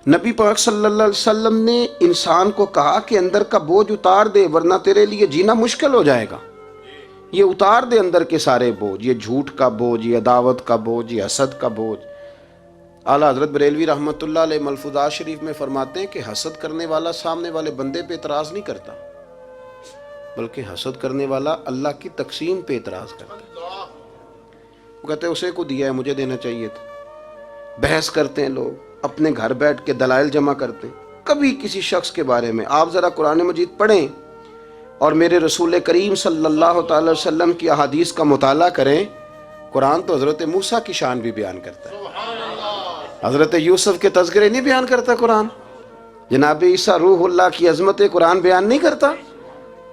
نبی پاک صلی اللہ علیہ وسلم نے انسان کو کہا کہ اندر کا بوجھ اتار دے ورنہ تیرے لیے جینا مشکل ہو جائے گا. یہ اتار دے اندر کے سارے بوجھ، یہ جھوٹ کا بوجھ، یہ عداوت کا بوجھ، یہ حسد کا بوجھ. اعلیٰ حضرت بریلوی رحمۃ اللہ علیہ ملفوظات شریف میں فرماتے ہیں کہ حسد کرنے والا سامنے والے بندے پہ اعتراض نہیں کرتا، بلکہ حسد کرنے والا اللہ کی تقسیم پہ اعتراض کرتا ہے. وہ کہتے ہیں اسے کو دیا ہے مجھے دینا چاہیے تھا. بحث کرتے ہیں لوگ، اپنے گھر بیٹھ کے دلائل جمع کرتے ہیں. کبھی کسی شخص کے بارے میں آپ ذرا قرآن مجید پڑھیں اور میرے رسول کریم صلی اللہ تعالی وسلم کی احادیث کا مطالعہ کریں. قرآن تو حضرت موسیٰ کی شان بھی بیان کرتا ہے، حضرت یوسف کے تذکرے نہیں بیان کرتا قرآن، جناب عیسیٰ روح اللہ کی عظمت قرآن بیان نہیں کرتا.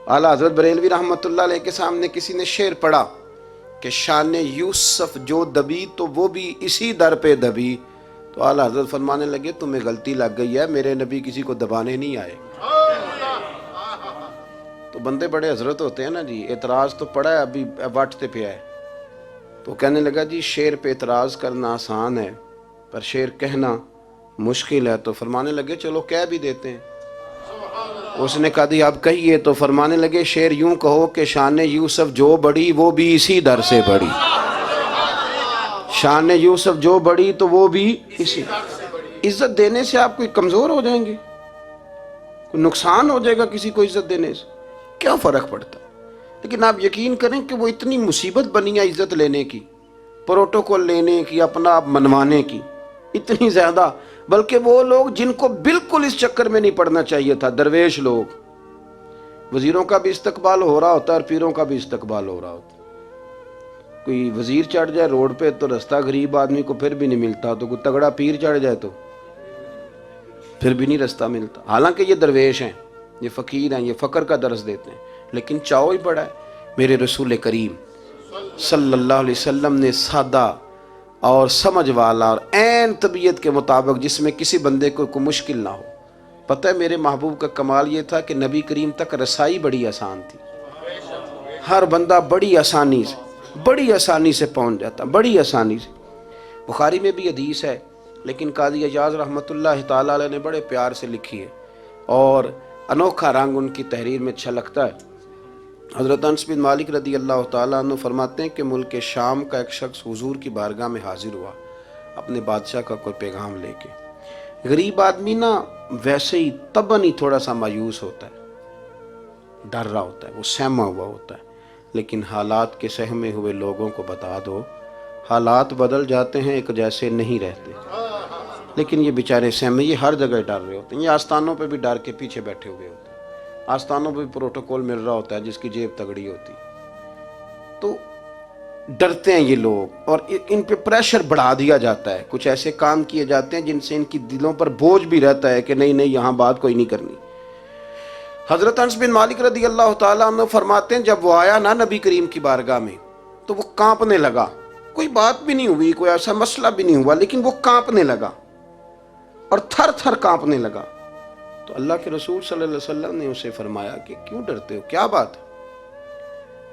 اعلیٰ حضرت بریلوی رحمۃ اللہ علیہ کے سامنے کسی نے شعر پڑھا کہ شان یوسف جو دبی تو وہ بھی اسی در پہ دبی، تو اعلیٰ حضرت فرمانے لگے تمہیں غلطی لگ گئی ہے، میرے نبی کسی کو دبانے نہیں آئے. تو بندے بڑے حضرت ہوتے ہیں نا جی، اعتراض تو پڑا ہے ابھی واٹتے پہ ہے، تو کہنے لگا جی شعر پہ اعتراض کرنا آسان ہے پر شعر کہنا مشکل ہے. تو فرمانے لگے چلو کہہ بھی دیتے ہیں. اس نے کہا دی اب کہیے. تو فرمانے لگے شعر یوں کہو کہ شان یوسف جو بڑی وہ بھی اسی در سے بڑی. شان یوسف جو بڑی تو وہ بھی اسی. عزت دینے سے آپ کوئی کمزور ہو جائیں گے؟ کوئی نقصان ہو جائے گا کسی کو عزت دینے سے؟ کیا فرق پڑتا؟ لیکن آپ یقین کریں کہ وہ اتنی مصیبت بنی ہے عزت لینے کی، پروٹوکول لینے کی، اپنا آپ منوانے کی، اتنی زیادہ. بلکہ وہ لوگ جن کو بالکل اس چکر میں نہیں پڑنا چاہیے تھا، درویش لوگ، وزیروں کا بھی استقبال ہو رہا ہوتا ہے اور پیروں کا بھی استقبال ہو رہا ہوتا ہے. کوئی وزیر چڑھ جائے روڈ پہ تو رستہ غریب آدمی کو پھر بھی نہیں ملتا، تو کوئی تگڑا پیر چڑھ جائے تو پھر بھی نہیں رستہ ملتا. حالانکہ یہ درویش ہیں، یہ فقیر ہیں، یہ فقر کا درس دیتے ہیں، لیکن چاؤ ہی بڑا ہے. میرے رسول کریم صلی اللہ علیہ وسلم نے سادہ اور سمجھ والا اور عین طبیعت کے مطابق جس میں کسی بندے کو کوئی مشکل نہ ہو. پتہ ہے میرے محبوب کا کمال یہ تھا کہ نبی کریم تک رسائی بڑی آسان تھی. ہر بندہ بڑی آسانی سے پہنچ جاتا، بڑی آسانی سے. بخاری میں بھی حدیث ہے، لیکن قاضی اعجاز رحمۃ اللہ تعالی علیہ نے بڑے پیار سے لکھی ہے اور انوکھا رنگ ان کی تحریر میں اچھا لگتا ہے. حضرت انس بن مالک رضی اللہ تعالیٰ عنہ فرماتے ہیں کہ ملک شام کا ایک شخص حضور کی بارگاہ میں حاضر ہوا اپنے بادشاہ کا کوئی پیغام لے کے. غریب آدمی نا ویسے ہی طبعاً ہی تھوڑا سا مایوس ہوتا ہے، ڈر رہا ہوتا ہے، وہ سہما ہوا ہوتا ہے. لیکن حالات کے سہمے ہوئے لوگوں کو بتا دو حالات بدل جاتے ہیں، ایک جیسے نہیں رہتے. لیکن یہ بیچارے سہمے، یہ ہر جگہ ڈر رہے ہوتے ہیں. یہ آستانوں پہ بھی ڈر کے پیچھے بیٹھے ہوئے ہوتے ہیں، آستانوں پہ بھی پروٹوکول مل رہا ہوتا ہے جس کی جیب تگڑی ہوتی، تو ڈرتے ہیں یہ لوگ اور ان پہ پریشر بڑھا دیا جاتا ہے. کچھ ایسے کام کیے جاتے ہیں جن سے ان کی دلوں پر بوجھ بھی رہتا ہے کہ نہیں یہاں بات کوئی نہیں کرنی. حضرت انس بن مالک رضی اللہ تعالیٰ عنہ فرماتے ہیں جب وہ آیا نا نبی کریم کی بارگاہ میں تو وہ کانپنے لگا. کوئی بات بھی نہیں ہوئی، کوئی ایسا مسئلہ بھی نہیں ہوا، لیکن وہ کانپنے لگا اور تھر تھر کانپنے لگا. تو اللہ کے رسول صلی اللہ علیہ وسلم نے اسے فرمایا کہ کیوں ڈرتے ہو، کیا بات ہے؟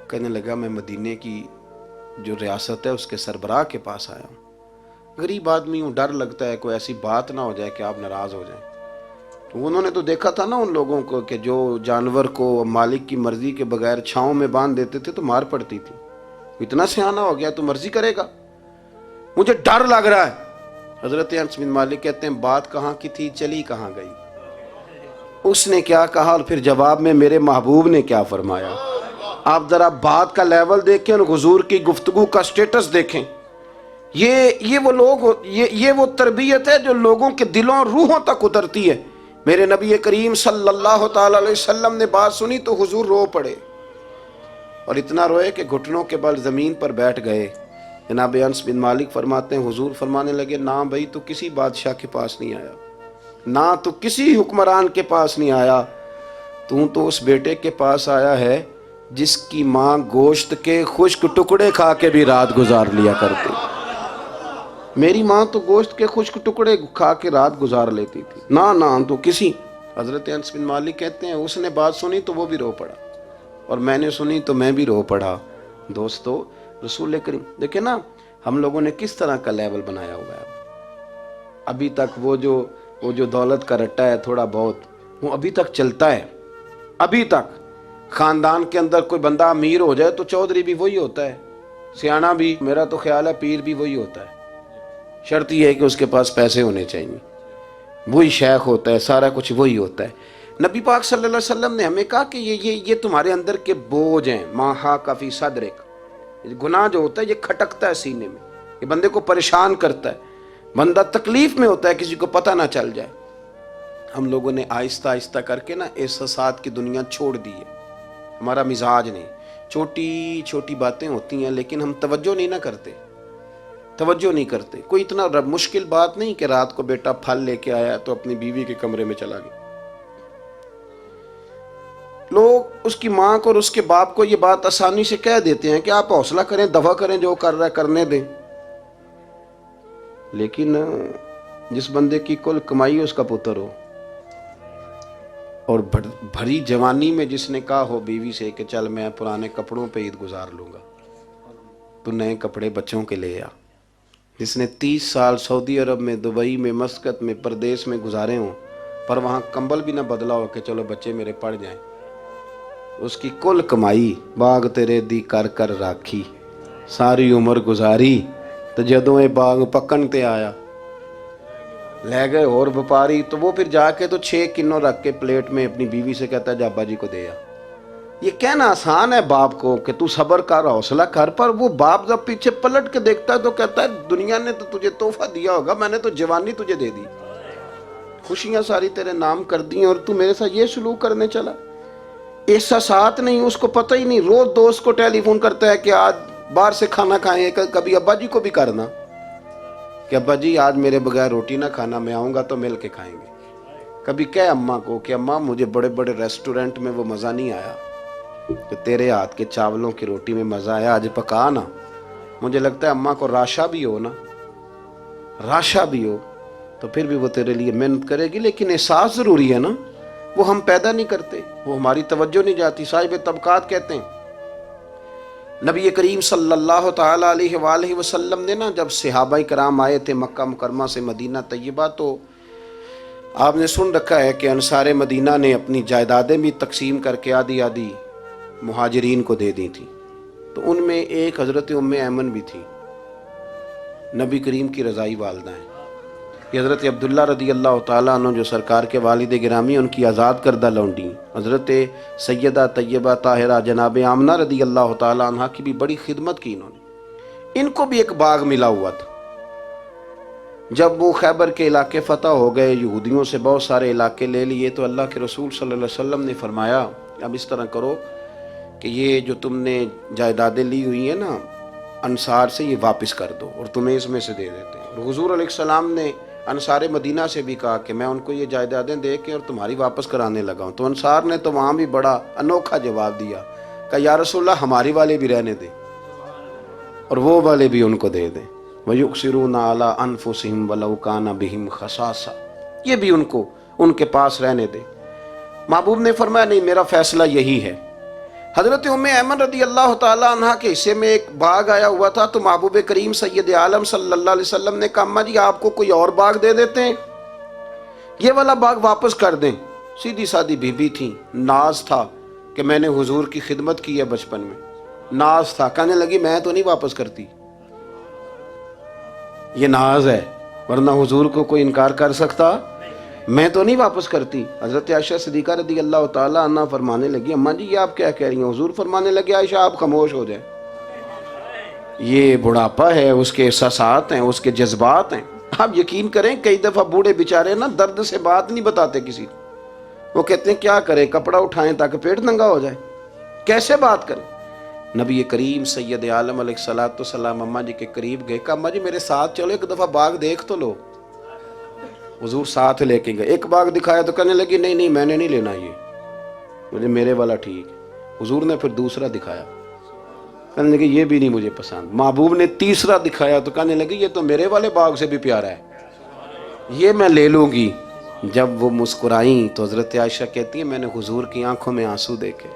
کہنے لگا میں مدینے کی جو ریاست ہے اس کے سربراہ کے پاس آیا ہوں. غریب آدمی ہوں، ڈر لگتا ہے کوئی ایسی بات نہ ہو جائے کہ آپ ناراض ہو جائیں. تو انہوں نے تو دیکھا تھا نا ان لوگوں کو کہ جو جانور کو مالک کی مرضی کے بغیر چھاؤں میں باندھ دیتے تھے تو مار پڑتی تھی. اتنا سیانہ ہو گیا تو مرضی کرے گا، مجھے ڈر لگ رہا ہے. حضرت انس بن مالک کہتے ہیں بات کہاں کی تھی، چلی کہاں گئی. اس نے کیا کہا اور پھر جواب میں میرے محبوب نے کیا فرمایا. آپ ذرا بات کا لیول دیکھیں اور حضور کی گفتگو کا سٹیٹس دیکھیں. یہ وہ لوگ، یہ وہ تربیت ہے جو لوگوں کے دلوں روحوں تک اترتی ہے. میرے نبی کریم صلی اللہ تعالی علیہ وسلم نے بات سنی تو حضور رو پڑے اور اتنا روئے کہ گھٹنوں کے بل زمین پر بیٹھ گئے. جناب انس بن مالک فرماتے ہیں حضور فرمانے لگے نہ بھائی تو کسی بادشاہ کے پاس نہیں آیا، نہ تو کسی حکمران کے پاس نہیں آیا، تو اس بیٹے کے پاس آیا ہے جس کی ماں گوشت کے خشک ٹکڑے کھا کے بھی رات گزار لیا کرتی. میری ماں تو گوشت کے خشک ٹکڑے کھا کے رات گزار لیتی تھی، نہ تو کسی. حضرت انس بن مالک کہتے ہیں اس نے بات سنی تو وہ بھی رو پڑا اور میں نے سنی تو میں بھی رو پڑا. دوستو رسول کریم دیکھیں نا ہم لوگوں نے کس طرح کا لیول بنایا ہوا ہے. ابھی تک وہ جو وہ جو دولت کا رٹا ہے تھوڑا بہت، وہ ابھی تک چلتا ہے. ابھی تک خاندان کے اندر کوئی بندہ امیر ہو جائے تو چودھری بھی وہی ہوتا ہے، سیانا بھی، میرا تو خیال ہے پیر بھی وہی ہوتا ہے. شرط یہ ہے کہ اس کے پاس پیسے ہونے چاہیے. وہی شیخ ہوتا ہے، سارا کچھ وہی ہوتا ہے. نبی پاک صلی اللہ علیہ وسلم نے ہمیں کہا کہ یہ تمہارے اندر کے بوجھ ہیں. ما حاک فی صدرک، گناہ جو ہوتا ہے یہ کھٹکتا ہے سینے میں، یہ بندے کو پریشان کرتا ہے، بندہ تکلیف میں ہوتا ہے کسی کو پتہ نہ چل جائے. ہم لوگوں نے آہستہ آہستہ کر کے نا احساسات کی دنیا چھوڑ دی ہے. ہمارا مزاج نہیں، چھوٹی چھوٹی باتیں ہوتی ہیں لیکن ہم توجہ نہیں نہ کرتے، توجہ نہیں کرتے. کوئی اتنا مشکل بات نہیں کہ رات کو بیٹا پھل لے کے آیا تو اپنی بیوی کے کمرے میں چلا گیا. لوگ اس کی ماں کو اور اس کے باپ کو یہ بات آسانی سے کہہ دیتے ہیں کہ آپ حوصلہ کریں، دفع کریں، جو کر رہا ہے کرنے دیں. لیکن جس بندے کی کل کمائی اس کا پتر ہو اور بھری جوانی میں جس نے کہا ہو بیوی سے کہ چل میں پرانے کپڑوں پہ عید گزار لوں گا، تو نئے کپڑے بچوں کے لے آ. جس نے 30 سال سعودی عرب میں، دبئی میں، مسقط میں، پردیس میں گزارے ہوں پر وہاں کمبل بھی نہ بدلا ہو کہ چلو بچے میرے پڑ جائیں، اس کی کل کمائی باغ تیرے دی کر کر راکھی، ساری عمر گزاری تو جدوں اے باغ پکن تے آیا لے گئے اور وپاری. تو وہ پھر جا کے تو 6 کنوں رکھ کے پلیٹ میں اپنی بیوی سے کہتا ہے جا ابا جی کو دے آ. یہ کہنا آسان ہے باپ کو کہ تو صبر کر، حوصلہ کر، پر وہ باپ جب پیچھے پلٹ کے دیکھتا ہے تو کہتا ہے دنیا نے تو تجھے تحفہ دیا ہوگا، میں نے تو جوانی تجھے دے دی، خوشیاں ساری تیرے نام کر دی اور تو میرے ساتھ یہ سلوک کرنے چلا. احساسات نہیں، اس کو پتہ ہی نہیں. روز دوست کو ٹیلی فون کرتا ہے کہ آج باہر سے کھانا کھائیں. کبھی ابا جی کو بھی کرنا کہ ابا جی آج میرے بغیر روٹی نہ کھانا، میں آؤں گا تو مل کے کھائیں گے. کبھی کہے اماں کو کہ اماں مجھے بڑے بڑے ریسٹورنٹ میں وہ مزہ نہیں آیا کہ تیرے ہاتھ کے چاولوں کی روٹی میں مزہ آیا، آج پکا نا. مجھے لگتا ہے اماں کو راشا بھی ہو نا، راشا بھی ہو تو پھر بھی وہ تیرے لیے محنت کرے گی. لیکن احساس ضروری ہے نا، وہ ہم پیدا نہیں کرتے، وہ ہماری توجہ نہیں جاتی. صاحب طبقات کہتے ہیں نبی کریم صلی اللہ تعالی علیہ وآلہ وسلم نے نا جب صحابہ کرام آئے تھے مکہ مکرمہ سے مدینہ طیبہ، تو آپ نے سن رکھا ہے کہ انصار مدینہ نے اپنی جائیدادیں بھی تقسیم کر کے آدھی آدھی مہاجرین کو دے دی تھی. تو ان میں ایک حضرت ام ایمن بھی تھی، نبی کریم کی رضائی والدہ ہیں. یہ حضرت عبداللہ رضی اللہ تعالیٰ عنہ جو سرکار کے والد گرامی، ان کی آزاد کردہ لونڈی حضرت سیدہ طیبہ طاہرہ جناب آمنہ رضی اللہ تعالیٰ عنہ کی بھی بڑی خدمت کی انہوں نے. ان کو بھی ایک باغ ملا ہوا تھا. جب وہ خیبر کے علاقے فتح ہو گئے، یہودیوں سے بہت سارے علاقے لے لیے، تو اللہ کے رسول صلی اللہ علیہ وسلم نے فرمایا اب اس طرح کرو کہ یہ جو تم نے جائیدادیں لی ہوئی ہیں نا انصار سے، یہ واپس کر دو اور تمہیں اس میں سے دے دیتے ہیں. اور حضور علیہ السلام نے انصار مدینہ سے بھی کہا کہ میں ان کو یہ جائیدادیں دے کے اور تمہاری واپس کرانے لگا ہوں. تو انصار نے تو وہاں بھی بڑا انوکھا جواب دیا کہ یا رسول اللہ ہماری والے بھی رہنے دیں اور وہ والے بھی ان کو دے دیں. وَيُؤْثِرُونَ عَلَىٰ أَنفُسِهِمْ وَلَوْ كَانَ بِهِمْ خَصَاصَةٌ، یہ بھی ان کے پاس رہنے دے. محبوب نے فرمایا نہیں، میرا فیصلہ یہی ہے. حضرت ام ایمن رضی اللہ تعالیٰ عنہ کے حصے میں ایک باغ آیا ہوا تھا، تو محبوب کریم سید عالم صلی اللہ علیہ وسلم نے کہا اماں جی آپ کو کوئی اور باغ دے دیتے ہیں، یہ والا باغ واپس کر دیں. سیدھی سادی بیوی تھی، ناز تھا کہ میں نے حضور کی خدمت کی ہے بچپن میں، ناز تھا. کہنے لگی میں تو نہیں واپس کرتی، یہ ناز ہے، ورنہ حضور کو کوئی انکار کر سکتا؟ میں تو نہیں واپس کرتی. حضرت عائشہ صدیقہ رضی اللہ تعالیٰ عنہ فرمانے لگی اماں جی یہ آپ کیا کہہ رہی ہیں؟ حضور فرمانے لگے عائشہ آپ خاموش ہو جائیں، یہ بڑھاپا ہے، اس کے احساسات ہیں، اس کے جذبات ہیں. آپ یقین کریں کئی دفعہ بوڑھے بیچارے نا درد سے بات نہیں بتاتے کسی کو، وہ کہتے ہیں کیا کریں، کپڑا اٹھائیں تاکہ پیٹ ننگا ہو جائے، کیسے بات کریں. نبی کریم سید عالم علیہ الصلوۃ والسلام اماں جی کے قریب گئے، کہا اماں جی میرے ساتھ چلو ایک دفعہ باغ دیکھ تو لو. حضور ساتھ لے کے گئے، ایک باغ دکھایا تو کہنے لگی نہیں نہیں میں نے نہیں لینا، یہ مجھے میرے والا ٹھیک ہے. حضور نے پھر دوسرا دکھایا، کہنے لگی یہ بھی نہیں مجھے پسند. محبوب نے تیسرا دکھایا تو کہنے لگی یہ تو میرے والے باغ سے بھی پیارا ہے، یہ میں لے لوں گی. جب وہ مسکرائیں تو حضرت عائشہ کہتی ہیں میں نے حضور کی آنکھوں میں آنسو دیکھے،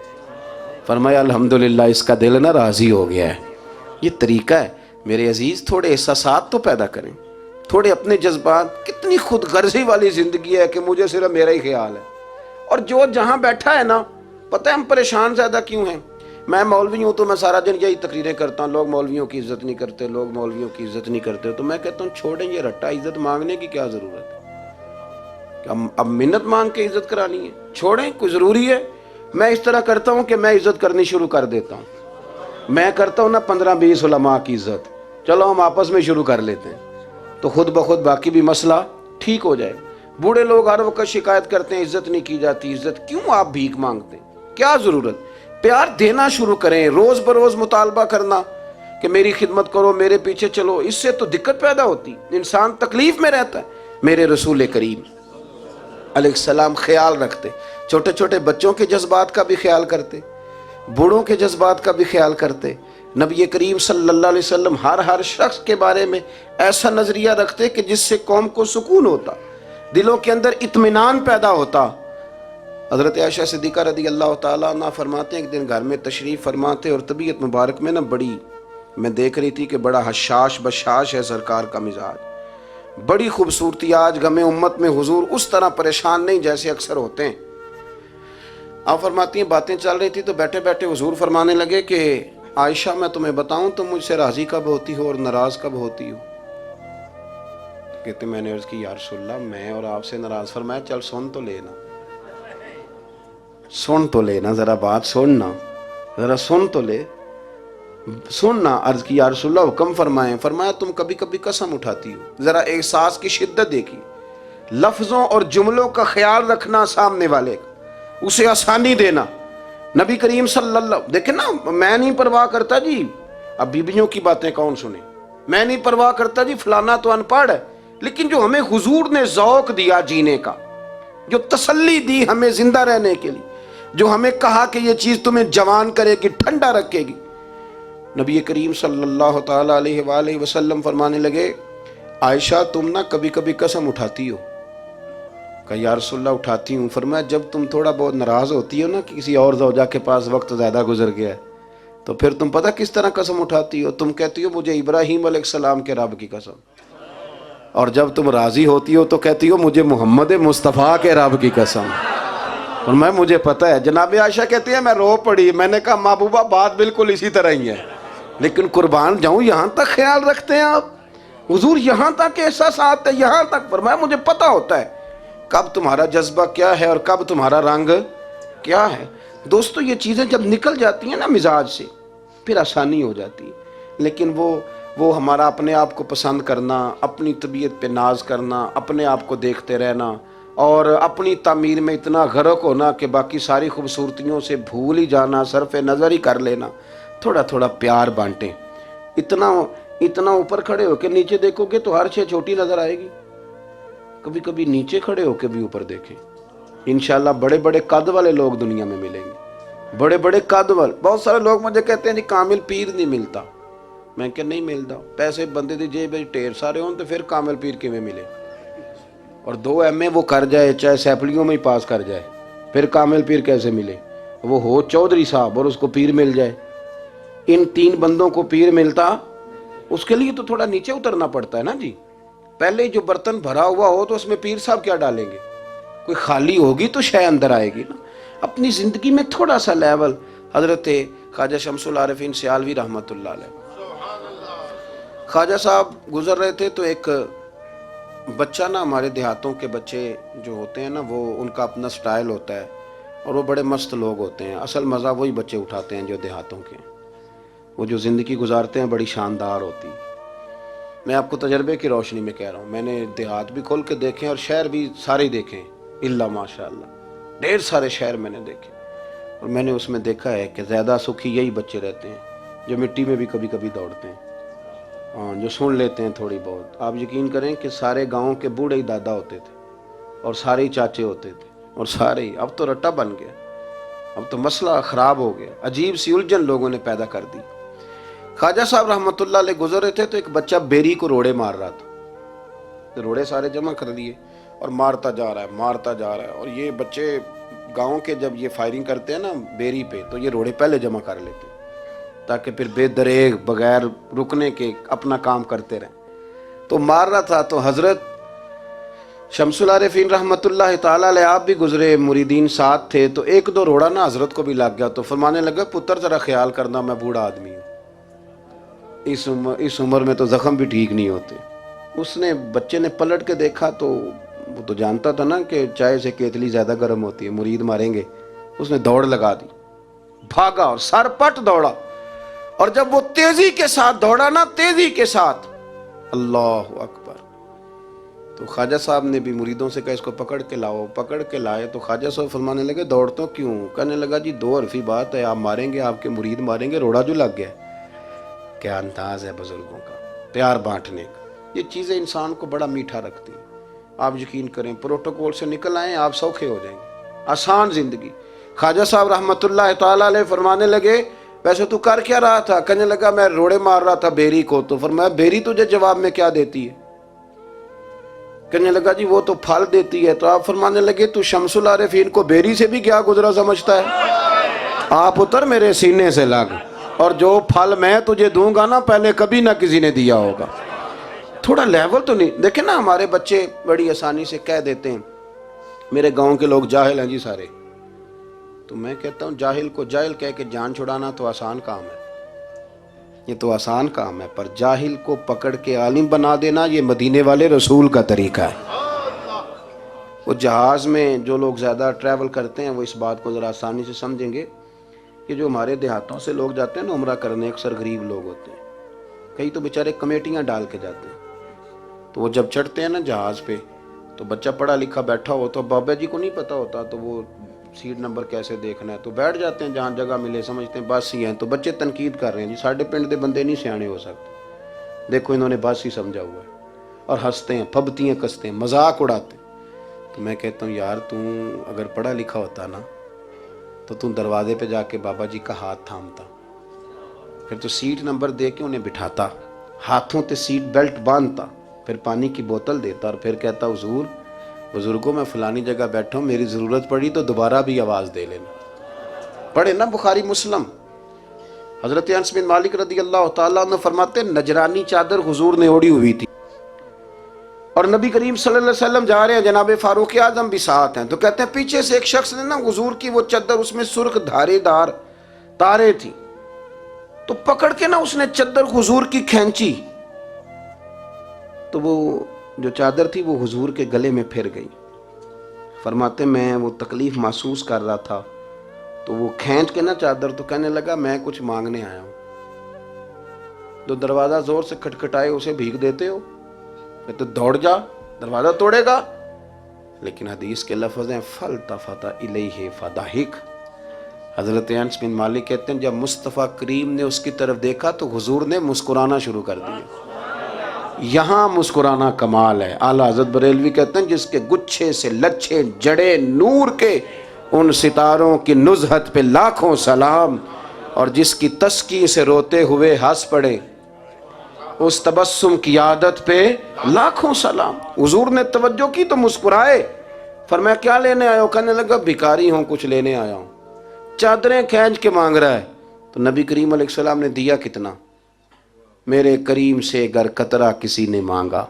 فرمایا الحمدللہ اس کا دل نہ راضی ہو گیا ہے. یہ طریقہ ہے میرے عزیز، تھوڑے احساسات تو پیدا کریں، تھوڑے اپنے جذبات. کتنی خود غرضی والی زندگی ہے کہ مجھے صرف میرا ہی خیال ہے. اور جو جہاں بیٹھا ہے نا, پتہ ہے ہم پریشان زیادہ کیوں ہیں؟ میں مولوی ہوں تو میں سارا دن یہی تقریریں کرتا ہوں, لوگ مولویوں کی عزت نہیں کرتے, لوگ مولویوں کی عزت نہیں کرتے. تو میں کہتا ہوں چھوڑیں یہ رٹا, عزت مانگنے کی کیا ضرورت ہے؟ اب منت مانگ کے عزت کرانی ہے؟ چھوڑیں, کوئی ضروری ہے؟ میں اس طرح کرتا ہوں کہ میں عزت کرنی شروع کر دیتا ہوں. میں کرتا ہوں نا 15-20 علماء کی عزت, چلو ہم آپس میں شروع کر لیتے ہیں, تو خود بخود باقی بھی مسئلہ ٹھیک ہو جائے. بوڑھے لوگ ہر وقت شکایت کرتے ہیں عزت نہیں کی جاتی, عزت کیوں آپ بھیک مانگتے ہیں؟ کیا ضرورت؟ پیار دینا شروع کریں, روز بروز مطالبہ کرنا کہ میری خدمت کرو, میرے پیچھے چلو, اس سے تو دقت پیدا ہوتی, انسان تکلیف میں رہتا ہے. میرے رسول کریم علیہ السلام خیال رکھتے, چھوٹے چھوٹے بچوں کے جذبات کا بھی خیال کرتے, بوڑھوں کے جذبات کا بھی خیال کرتے. نبی کریم صلی اللہ علیہ وسلم ہر شخص کے بارے میں ایسا نظریہ رکھتے کہ جس سے قوم کو سکون ہوتا, دلوں کے اندر اطمینان پیدا ہوتا. حضرت عائشہ صدیقہ رضی اللہ تعالیٰ عنہ فرماتے ہیں ایک دن گھر میں تشریف فرماتے اور طبیعت مبارک میں نا بڑی, میں دیکھ رہی تھی کہ بڑا حشاش بشاش ہے سرکار کا مزاج, بڑی خوبصورتی. آج غم امت میں حضور اس طرح پریشان نہیں جیسے اکثر ہوتے ہیں. آپ فرماتی ہیں باتیں چل رہی تھی تو بیٹھے بیٹھے حضور فرمانے لگے کہ عائشہ میں تمہیں بتاؤں تم مجھ سے راضی کب ہوتی ہو اور ناراض کب ہوتی ہو؟ کہتے میں نے عرض کی یا رسول اللہ میں اور آپ سے ناراض. فرمایا چل سن تو لینا, سن تو لینا, ذرا بات سننا, ذرا سن تو لے, سننا. عرض کی یا رسول اللہ حکم فرمائیں. فرمایا تم کبھی کبھی قسم اٹھاتی ہو. ذرا احساس کی شدت دیکھی, لفظوں اور جملوں کا خیال رکھنا, سامنے والے اسے آسانی دینا. نبی کریم صلی اللہ, دیکھیں نا, میں نہیں پرواہ کرتا جی, اب بیویوں کی باتیں کون سنے, میں نہیں پرواہ کرتا جی فلانا تو ان پڑھ ہے, لیکن جو ہمیں حضور نے ذوق دیا جینے کا, جو تسلی دی ہمیں زندہ رہنے کے لیے, جو ہمیں کہا کہ یہ چیز تمہیں جوان کرے گی, ٹھنڈا رکھے گی. نبی کریم صلی اللہ تعالیٰ علیہ وآلہ وسلم فرمانے لگے عائشہ تم نا کبھی کبھی قسم اٹھاتی ہو؟ کہا یا رسول اللہ اٹھاتی ہوں. فرمایا جب تم تھوڑا بہت ناراض ہوتی ہو نا کہ کسی اور زوجہ کے پاس وقت زیادہ گزر گیا ہے, تو پھر تم پتہ کس طرح قسم اٹھاتی ہو؟ تم کہتی ہو مجھے ابراہیم علیہ السلام کے رب کی قسم, اور جب تم راضی ہوتی ہو تو کہتی ہو مجھے محمد مصطفیٰ کے رب کی قسم. اور مجھے پتہ ہے. جناب عائشہ کہتی ہے میں رو پڑی, میں نے کہا محبوبہ بات بالکل اسی طرح ہی ہے, لیکن قربان جاؤں یہاں تک خیال رکھتے ہیں آپ, حضور یہاں تک احساسات ہے, یہاں تک. فرمایا مجھے پتہ ہوتا ہے کب تمہارا جذبہ کیا ہے اور کب تمہارا رنگ کیا ہے. دوستو یہ چیزیں جب نکل جاتی ہیں نا مزاج سے, پھر آسانی ہو جاتی ہے. لیکن وہ ہمارا اپنے آپ کو پسند کرنا, اپنی طبیعت پہ ناز کرنا, اپنے آپ کو دیکھتے رہنا, اور اپنی تعمیر میں اتنا غرق ہونا کہ باقی ساری خوبصورتیوں سے بھول ہی جانا, صرف نظر ہی کر لینا. تھوڑا تھوڑا پیار بانٹیں. اتنا اوپر کھڑے ہو کے نیچے دیکھو گے تو ہر شے چھوٹی نظر آئے گی. کبھی کبھی نیچے کھڑے ہو کے بھی اوپر دیکھیں, انشاءاللہ بڑے بڑے قد والے لوگ دنیا میں ملیں گے, بڑے بڑے قد والے. بہت سارے لوگ مجھے کہتے ہیں جی کامل پیر نہیں ملتا. میں کہ نہیں ملتا, پیسے بندے دی جیب میں ڈھیر سارے ہوں تو پھر کامل پیر کیویں ملے؟ اور 2 MA وہ کر جائے, چاہے سیپلیوں میں ہی پاس کر جائے, پھر کامل پیر کیسے ملے؟ وہ ہو چودھری صاحب اور اس کو پیر مل جائے. ان 3 بندوں کو پیر ملتا, اس کے لیے تو تھوڑا نیچے اترنا پڑتا ہے نا جی. پہلے جو برتن بھرا ہوا ہو تو اس میں پیر صاحب کیا ڈالیں گے؟ کوئی خالی ہوگی تو شے اندر آئے گی نا. اپنی زندگی میں تھوڑا سا لیول. حضرت خواجہ شمس العارفین سیالوی رحمۃ اللہ علیہ, خواجہ صاحب گزر رہے تھے تو ایک بچہ نا, ہمارے دیہاتوں کے بچے جو ہوتے ہیں نا وہ ان کا اپنا سٹائل ہوتا ہے اور وہ بڑے مست لوگ ہوتے ہیں. اصل مزہ وہی بچے اٹھاتے ہیں جو دیہاتوں کے, وہ جو زندگی گزارتے ہیں بڑی شاندار ہوتی. میں آپ کو تجربے کی روشنی میں کہہ رہا ہوں, میں نے دیہات بھی کھول کے دیکھیں اور شہر بھی سارے دیکھیں, اللہ ماشاء اللہ ڈھیر سارے شہر میں نے دیکھے, اور میں نے اس میں دیکھا ہے کہ زیادہ سکھی یہی بچے رہتے ہیں جو مٹی میں بھی کبھی کبھی دوڑتے ہیں, جو سن لیتے ہیں تھوڑی بہت. آپ یقین کریں کہ سارے گاؤں کے بوڑھے ہی دادا ہوتے تھے اور سارے ہی چاچے ہوتے تھے اور سارے ہی. اب تو رٹا بن گیا, اب تو مسئلہ خراب ہو گیا, عجیب سی الجھن لوگوں نے پیدا کر دی. خواجہ صاحب رحمۃ اللہ علیہ گزر رہے تھے تو ایک بچہ بیری کو روڑے مار رہا تھا, تو روڑے سارے جمع کر دیے اور مارتا جا رہا ہے. اور یہ بچے گاؤں کے جب یہ فائرنگ کرتے ہیں نا بیری پہ تو یہ روڑے پہلے جمع کر لیتے ہیں تاکہ پھر بے دریغ بغیر رکنے کے اپنا کام کرتے رہیں. تو مار رہا تھا تو حضرت شمس العارفین رحمۃ اللہ تعالیٰ علیہ آپ بھی گزرے، مریدین ساتھ تھے، تو ایک دو روڑا نا حضرت کو بھی لگ گیا، تو فرمانے لگا پتر ذرا خیال کرنا، میں بوڑھا آدمی ہوں، اس عمر میں تو زخم بھی ٹھیک نہیں ہوتے۔ اس نے بچے نے پلٹ کے دیکھا تو وہ تو جانتا تھا نا کہ چائے سے کیتلی زیادہ گرم ہوتی ہے، مرید ماریں گے، اس نے دوڑ لگا دی، بھاگا اور سر پٹ دوڑا، اور جب وہ تیزی کے ساتھ دوڑا نا، تیزی کے ساتھ، اللہ اکبر، تو خواجہ صاحب نے بھی مریدوں سے کہا اس کو پکڑ کے لاؤ، پکڑ کے لائے تو خواجہ صاحب فرمانے لگے دوڑ تو کیوں؟ کہنے لگا جی دو حرفی بات ہے، آپ ماریں گے، آپ کے مرید ماریں گے، روڑا جو لگ گیا۔ کیا انداز ہے بزرگوں کا، پیار بانٹنے کا، یہ چیزیں انسان کو بڑا میٹھا رکھتی ہیں۔ آپ یقین کریں پروٹوکول سے نکل آئیں آپ سوکھے ہو جائیں گے، آسان زندگی۔ خواجہ صاحب رحمۃ اللہ تعالیٰ علیہ فرمانے لگے ویسے تو کر کیا رہا تھا؟ کہنے لگا میں روڑے مار رہا تھا بیری کو، تو فرمایا بیری تجھے جواب میں کیا دیتی ہے؟ کہنے لگا جی وہ تو پھل دیتی ہے، تو آپ فرمانے لگے تو شمس العارفین کو بیری سے بھی کیا گزرا سمجھتا ہے؟ آپ اتر میرے سینے سے لگ، اور جو پھل میں تجھے دوں گا نا پہلے کبھی نہ کسی نے دیا ہوگا۔ تھوڑا لیول تو نہیں، دیکھیں نا ہمارے بچے بڑی آسانی سے کہہ دیتے ہیں میرے گاؤں کے لوگ جاہل ہیں جی سارے، تو میں کہتا ہوں جاہل کو جاہل کہہ کے جان چھڑانا تو آسان کام ہے، یہ تو آسان کام ہے، پر جاہل کو پکڑ کے عالم بنا دینا یہ مدینے والے رسول کا طریقہ ہے۔ وہ جہاز میں جو لوگ زیادہ ٹریول کرتے ہیں وہ اس بات کو ذرا آسانی سے سمجھیں گے کہ جو ہمارے دیہاتوں سے لوگ جاتے ہیں نا عمرہ کرنے، اکثر غریب لوگ ہوتے ہیں، کئی تو بیچارے کمیٹیاں ڈال کے جاتے ہیں، تو وہ جب چڑھتے ہیں نا جہاز پہ تو بچہ پڑھا لکھا بیٹھا ہو تو بابا جی کو نہیں پتا ہوتا، تو وہ سیٹ نمبر کیسے دیکھنا ہے، تو بیٹھ جاتے ہیں جہاں جگہ ملے، سمجھتے ہیں بس ہی ہیں، تو بچے تنقید کر رہے ہیں جی ساڈے پنڈ دے بندے نہیں سیانے ہو سکتے، دیکھو انہوں نے بس ہی سمجھا ہوا ہے، اور ہنستے ہیں، پھبتی ہیں، کستے ہیں، مذاق اڑاتے ہیں۔ تو میں کہتا ہوں یار تو اگر پڑھا لکھا ہوتا نا تو تم دروازے پہ جا کے بابا جی کا ہاتھ تھامتا، پھر تو سیٹ نمبر دے کے انہیں بٹھاتا، ہاتھوں تے سیٹ بیلٹ باندھتا، پھر پانی کی بوتل دیتا، اور پھر کہتا حضور بزرگوں میں فلانی جگہ بیٹھا ہوں، میری ضرورت پڑی تو دوبارہ بھی آواز دے لینا۔ پڑھے نا بخاری مسلم، حضرت انس بن مالک رضی اللہ تعالیٰ عنہ فرماتے نجرانی چادر حضور نے اوڑی ہوئی تھی، اور نبی کریم صلی اللہ علیہ وسلم جا رہے ہیں، جناب فاروق اعظم بھی ساتھ ہیں، تو کہتے ہیں پیچھے سے ایک شخص نے نا حضور کی وہ چادر، اس میں سرخ دھارے دار تارے تھی، تو پکڑ کے نا اس نے چادر حضور کی کھینچی، تو وہ جو چادر تھی وہ حضور کے گلے میں پھر گئی۔ فرماتے میں وہ تکلیف محسوس کر رہا تھا، تو وہ کھینچ کے نا چادر، تو کہنے لگا میں کچھ مانگنے آیا ہوں، تو دروازہ زور سے کھٹکھٹائے اسے بھیگ دیتے ہو، میں تو دوڑ جا دروازہ توڑے گا، لیکن حدیث کے لفظ ہیں فَالْتَفَتَ إِلَيْهِ فَضَحِكَ۔ حضرت انس بن مالک کہتے ہیں جب مصطفیٰ کریم نے اس کی طرف دیکھا تو حضور نے مسکرانا شروع کر دیا۔ یہاں مسکرانا کمال ہے۔ اعلیٰ حضرت بریلوی کہتے ہیں جس کے گچھے سے لچھے جڑے نور کے، ان ستاروں کی نزہت پہ لاکھوں سلام، اور جس کی تسکی سے روتے ہوئے ہنس پڑے، اس تبسم کی عادت پہ لاکھوں سلام۔ حضور نے توجہ کی تو مسکرائے، فرمایا کیا لینے آیا ہو؟ کہنے لگا بھکاری ہوں، کچھ لینے آیا ہوں۔ چادریں کھینچ کے مانگ رہا ہے، تو نبی کریم علیہ السلام نے دیا کتنا؟ میرے کریم سے گر قطرہ کسی نے مانگا،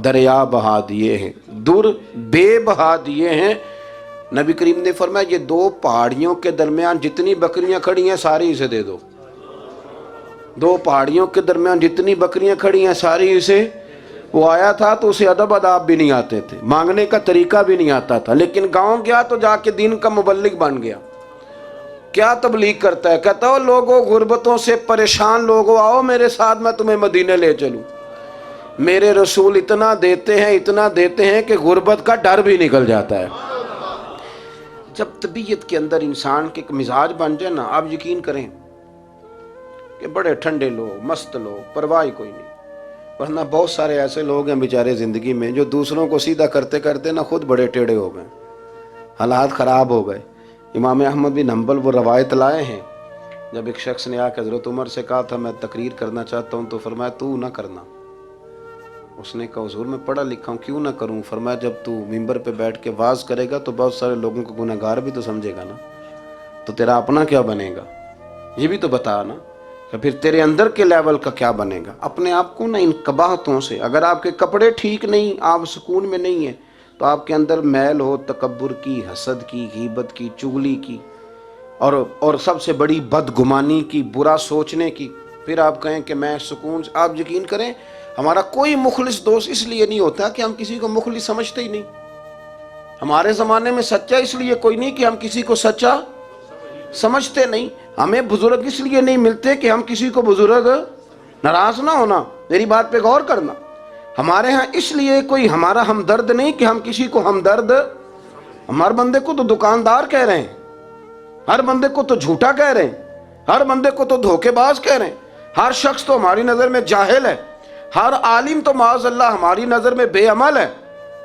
دریا بہا دیے ہیں، در بے بہا دیے ہیں۔ نبی کریم نے فرمایا یہ دو پہاڑیوں کے درمیان جتنی بکریاں کھڑی ہیں ساری اسے دے دو، دو پہاڑیوں کے درمیان جتنی بکریاں کھڑی ہیں ساری اسے۔ وہ آیا تھا تو اسے ادب آداب بھی نہیں آتے تھے، مانگنے کا طریقہ بھی نہیں آتا تھا، لیکن گاؤں گیا تو جا کے دین کا مبلغ بن گیا۔ کیا تبلیغ کرتا ہے؟ کہتا ہو لوگوں غربتوں سے پریشان لوگوں آؤ میرے ساتھ، میں تمہیں مدینے لے چلوں۔ میرے رسول اتنا دیتے ہیں کہ غربت کا ڈر بھی نکل جاتا ہے۔ جب طبیعت کے اندر انسان کے ایک مزاج بن جائے نا، آپ یقین کریں کہ بڑے ٹھنڈے لوگ، مست لوگ، پرواہ کوئی نہیں، ورنہ بہت سارے ایسے لوگ ہیں بیچارے زندگی میں جو دوسروں کو سیدھا کرتے کرتے نا خود بڑے ٹیڑے ہو گئے، حالات خراب ہو گئے۔ امام احمد بن حنبل وہ روایت لائے ہیں، جب ایک شخص نے آ کے حضرت عمر سے کہا تھا میں تقریر کرنا چاہتا ہوں، تو فرمایا تو نہ کرنا۔ اس نے کہا حضور میں پڑھا لکھا ہوں کیوں نہ کروں؟ فرمایا جب تو ممبر پہ بیٹھ کے واز کرے گا تو بہت سارے لوگوں کو گنہگار بھی تو سمجھے گا نا، تو تیرا اپنا کیا بنے گا؟ یہ بھی تو بتا نا۔ تو پھر تیرے اندر کے لیول کا کیا بنے گا؟ اپنے آپ کو نا ان قباحتوں سے، اگر آپ کے کپڑے ٹھیک نہیں، آپ سکون میں نہیں ہیں، تو آپ کے اندر میل ہو تکبر کی، حسد کی، غیبت کی، چغلی کی، اور سب سے بڑی بدگمانی کی، برا سوچنے کی، پھر آپ کہیں کہ میں سکون سے، آپ یقین کریں ہمارا کوئی مخلص دوست اس لیے نہیں ہوتا کہ ہم کسی کو مخلص سمجھتے ہی نہیں. ہمارے زمانے میں سچا اس لیے کوئی نہیں کہ ہم کسی کو سچا سمجھتے نہیں. ہمیں بزرگ اس لیے نہیں ملتے کہ ہم کسی کو بزرگ، ناراض نہ ہونا، میری بات پہ غور کرنا، ہمارے ہاں اس لیے کوئی ہمارا ہمدرد نہیں کہ ہم کسی کو ہمدرد، ہمارے بندے کو تو دکاندار کہہ رہے ہیں، ہر بندے کو تو جھوٹا کہہ رہے ہیں، ہر بندے کو تو دھوکے باز کہہ رہے ہیں، ہر شخص تو ہماری نظر میں جاہل ہے، ہر عالم تو معاذ اللہ ہماری نظر میں بے عمل ہے.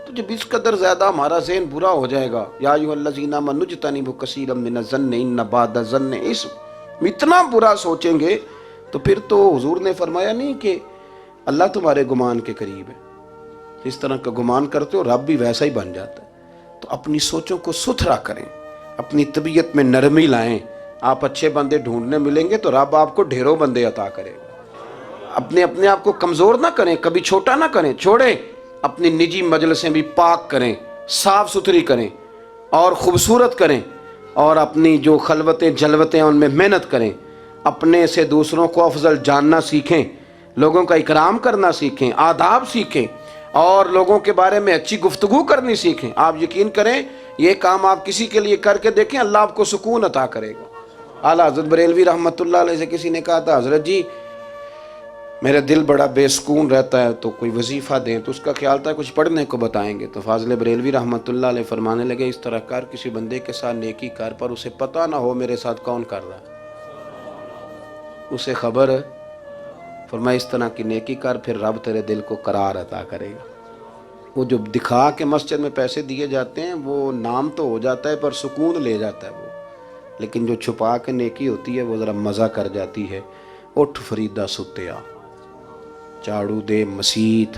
تو جب اس قدر زیادہ ہمارا ذہن برا ہو جائے گا، یا ایھا الذین آمنوا اجتنبوا کثیرا من الظن ان بعض الظن اثم، اتنا برا سوچیں گے تو پھر تو حضور نے فرمایا نہیں کہ اللہ تمہارے گمان کے قریب ہے، جس طرح کا گمان کرتے ہو رب بھی ویسا ہی بن جاتا ہے. تو اپنی سوچوں کو ستھرا کریں، اپنی طبیعت میں نرمی لائیں. آپ اچھے بندے ڈھونڈنے ملیں گے تو رب آپ کو ڈھیروں بندے عطا کرے گا. اپنے آپ کو کمزور نہ کریں، کبھی چھوٹا نہ کریں، چھوڑیں. اپنی نجی مجلسیں بھی پاک کریں، صاف ستھری کریں اور خوبصورت کریں، اور اپنی جو خلوتیں جلوتیں ان میں محنت کریں. اپنے سے دوسروں کو افضل جاننا سیکھیں، لوگوں کا اکرام کرنا سیکھیں، آداب سیکھیں، اور لوگوں کے بارے میں اچھی گفتگو کرنی سیکھیں. آپ یقین کریں یہ کام آپ کسی کے لیے کر کے دیکھیں، اللہ آپ کو سکون عطا کرے گا. اعلیٰ حضرت بریلوی رحمۃ اللہ علیہ سے کسی نے کہا تھا حضرت جی میرا دل بڑا بے سکون رہتا ہے تو کوئی وظیفہ دیں، تو اس کا خیال تھا کچھ پڑھنے کو بتائیں گے. تو فاضل بریلوی رحمۃ اللہ علیہ فرمانے لگے اس طرح کر، کسی بندے کے ساتھ نیکی کر پر اسے پتہ نہ ہو میرے ساتھ کون کر رہا ہے، اسے خبر ہے. فرمایا اس طرح کی نیکی کر، پھر رب تیرے دل کو قرار عطا کرے گا. وہ جو دکھا کے مسجد میں پیسے دیے جاتے ہیں وہ نام تو ہو جاتا ہے پر سکون لے جاتا ہے وہ، لیکن جو چھپا کے نیکی ہوتی ہے وہ ذرا مزہ کر جاتی ہے. اٹھ فریدا ستیا چاڑو دے مسیت،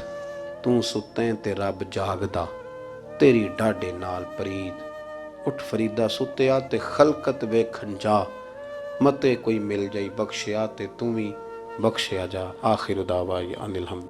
تو ستیں تے رب جاگدا، تیری ڈاڈے نال پرید. اٹھ فریدا ستیا تے خلقت ویکھن جا، متے کوئی مل جائی بخشیا تے تو بھی بخشیا جا. آخر دعوانا ان الحمد.